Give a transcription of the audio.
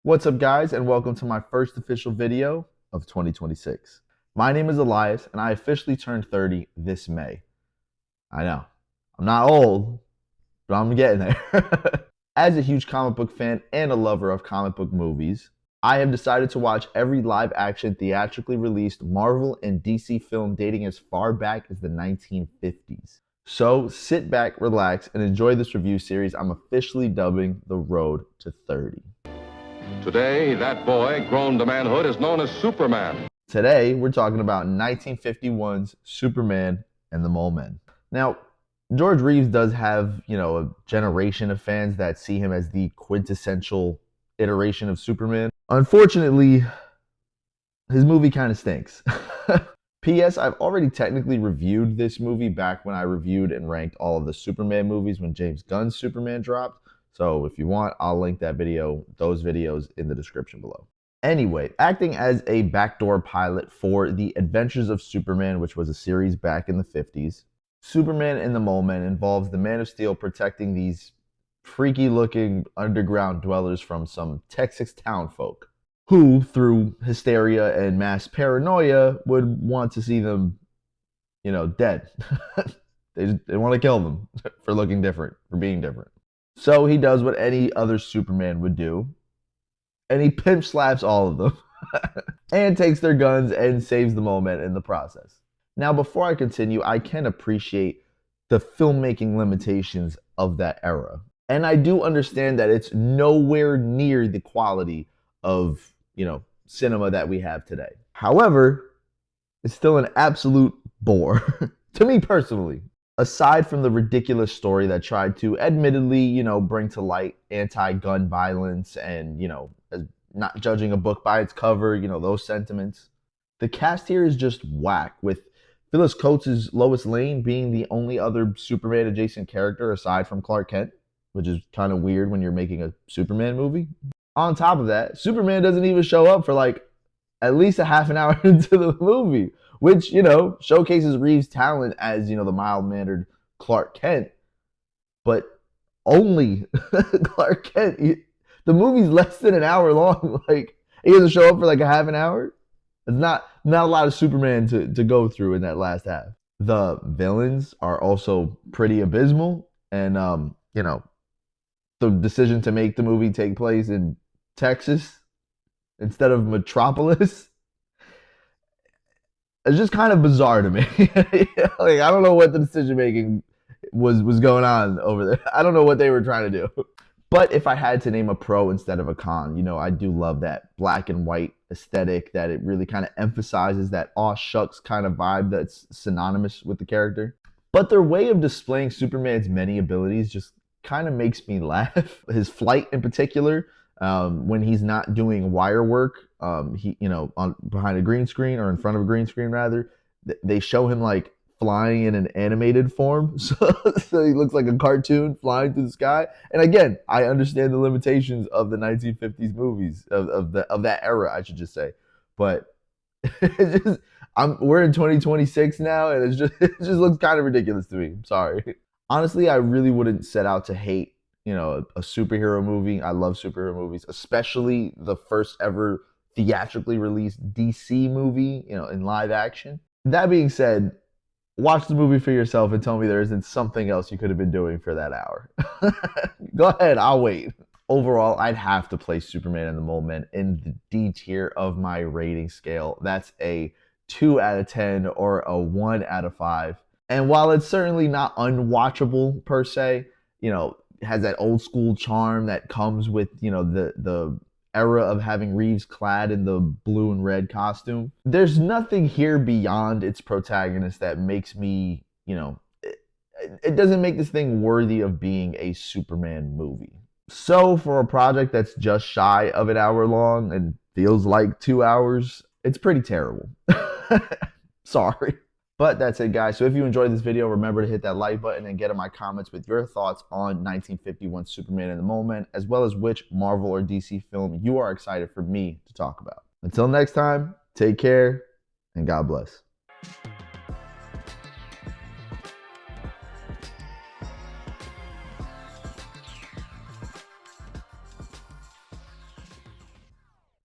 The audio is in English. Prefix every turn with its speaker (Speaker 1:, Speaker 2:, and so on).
Speaker 1: What's up, guys, and welcome to my first official video of 2026. My name is Elias, and I officially turned 30 this May. I know, I'm not old, but I'm getting there. As a huge comic book fan and a lover of comic book movies, I have decided to watch every live-action theatrically released Marvel and DC film dating as far back as the 1950s. So sit back, relax, and enjoy this review series I'm officially dubbing The Road to 30.
Speaker 2: Today, that boy, grown to manhood, is known as Superman.
Speaker 1: Today, we're talking about 1951's Superman and the Mole Men. Now, George Reeves does have, a generation of fans that see him as the quintessential iteration of Superman. Unfortunately, his movie kind of stinks. P.S. I've already technically reviewed this movie back when I reviewed and ranked all of the Superman movies when James Gunn's Superman dropped. So if you want, I'll link those videos in the description below. Anyway, acting as a backdoor pilot for The Adventures of Superman, which was a series back in the 50s, Superman and the Mole Men involves the Man of Steel protecting these freaky-looking underground dwellers from some Texas townfolk who, through hysteria and mass paranoia, would want to see them, dead. They want to kill them for looking different, for being different. So he does what any other Superman would do, and he pimp slaps all of them and takes their guns and saves the Mole Men in the process. Now, before I continue, I can appreciate the filmmaking limitations of that era. And I do understand that it's nowhere near the quality of, cinema that we have today. However, it's still an absolute bore to me personally. Aside from the ridiculous story that tried to admittedly, bring to light anti-gun violence and, not judging a book by its cover, those sentiments, the cast here is just whack, with Phyllis Coates' Lois Lane being the only other Superman adjacent character aside from Clark Kent, which is kind of weird when you're making a Superman movie. On top of that, Superman doesn't even show up for at least a half an hour into the movie, which, showcases Reeves' talent as, the mild-mannered Clark Kent, but only Clark Kent. The movie's less than an hour long. He doesn't show up for a half an hour. It's not a lot of Superman to go through in that last half. The villains are also pretty abysmal, and, the decision to make the movie take place in Texas instead of Metropolis, it's just kind of bizarre to me. I don't know what the decision making was going on over there. I don't know what they were trying to do. But if I had to name a pro instead of a con, I do love that black and white aesthetic, that it really kind of emphasizes that aw shucks kind of vibe that's synonymous with the character. But their way of displaying Superman's many abilities just kind of makes me laugh. His flight in particular, when he's not doing wire work, behind a green screen, or in front of a green screen rather, they show him flying in an animated form, so he looks like a cartoon flying through the sky. And again, I understand the limitations of the 1950s movies of that era, I should just say, but we're in 2026 now, and it just looks kind of ridiculous to me. I'm sorry. Honestly, I really wouldn't set out to hate, a superhero movie. I love superhero movies, especially the first ever theatrically released DC movie, in live action. That being said, watch the movie for yourself and tell me there isn't something else you could have been doing for that hour. Go ahead, I'll wait. Overall, I'd have to place Superman and the Mole Men in the D tier of my rating scale. That's a 2 out of 10 or a 1 out of 5. And while it's certainly not unwatchable per se, it has that old school charm that comes with, the era of having Reeves clad in the blue and red costume. There's nothing here beyond its protagonist that makes me, it doesn't make this thing worthy of being a Superman movie. So for a project that's just shy of an hour long and feels like 2 hours, it's pretty terrible. Sorry. But that's it, guys. So if you enjoyed this video, remember to hit that like button and get in my comments with your thoughts on 1951 Superman and the Mole Men, as well as which Marvel or DC film you are excited for me to talk about. Until next time, take care and God bless.